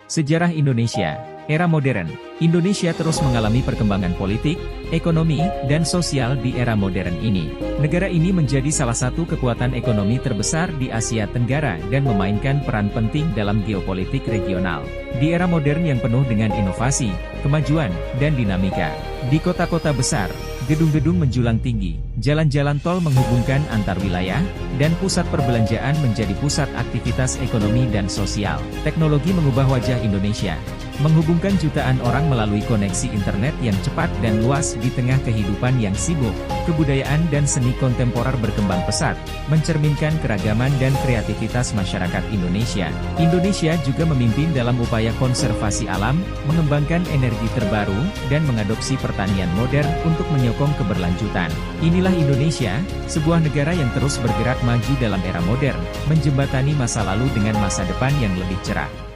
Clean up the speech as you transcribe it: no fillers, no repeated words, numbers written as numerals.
Sejarah Indonesia, era modern. Indonesia terus mengalami perkembangan politik, ekonomi, dan sosial di era modern ini. Negara ini menjadi salah satu kekuatan ekonomi terbesar di Asia Tenggara dan memainkan peran penting dalam geopolitik regional. Di era modern yang penuh dengan inovasi, kemajuan, dan dinamika. Di kota-kota besar, gedung-gedung menjulang tinggi, jalan-jalan tol menghubungkan antar wilayah, dan pusat perbelanjaan menjadi pusat aktivitas ekonomi dan sosial. Teknologi mengubah wajah Indonesia, menghubungkan jutaan orang melalui koneksi internet yang cepat dan luas di tengah kehidupan yang sibuk. Kebudayaan dan seni kontemporer berkembang pesat, mencerminkan keragaman dan kreativitas masyarakat Indonesia. Indonesia juga memimpin dalam upaya konservasi alam, mengembangkan energi terbaru, dan mengadopsi pertanian modern untuk menyokong keberlanjutan. Inilah Indonesia, sebuah negara yang terus bergerak maju dalam era modern, menjembatani masa lalu dengan masa depan yang lebih cerah.